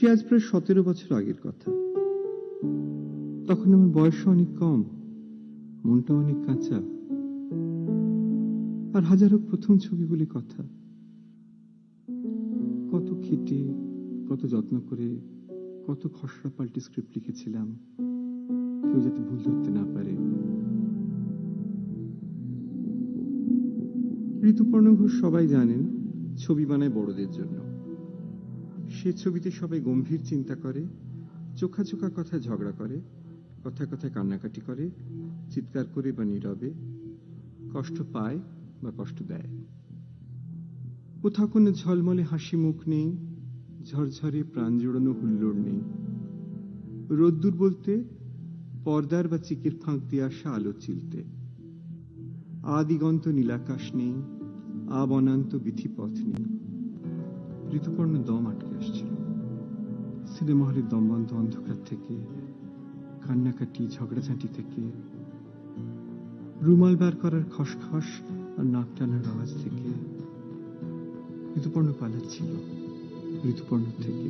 সে আজ প্রায় 17 বছর আগের কথা। তখন আমার বয়স অনেক কম, মনটা অনেক কাঁচা, আর হাজারো প্রথম ছবিগুলি কথা। কত খেটে, কত যত্ন করে, কত খসড়া পাল্টে স্ক্রিপ্ট লিখেছিলাম, কেউ যাতে ভুল ধরতে না পারে। ঋতুপর্ণ ঘোষ সবাই জানেন ছবি বানায় বড়দের জন্য। সে ছবিতে সবাই গম্ভীর চিন্তা করে, চোখা চোখা কথায় ঝগড়া করে, কথায় কথায় কান্নাকাটি করে, চিৎকার করে বা নীরবে, কষ্ট পায় বা কষ্ট দেয়। কোথাও কোনো ঝলমলে হাসি মুখ নেই, ঝরঝরে প্রাণ জোড়ানো হুল্লোড় নেই। রোদ্দুর বলতে পর্দার বা চিকের ফাঁক দিয়ে আসা আলো চিলতে। আদিগন্ত নীলাকাশ নেই, আবনান্ত বিধিপথ নেই। ঋতুপর্ণ দম আটকে আসছিল। সিনেমা হলের দমবন্ধ অন্ধকার থেকে, কান্নাকাটি ঝগড়াঝাঁটি থেকে, রুমাল বার করার খসখস আর নাক টানার আওয়াজ থেকে। ঋতুপর্ণ পালাচ্ছিল ঋতুপর্ণ থেকে।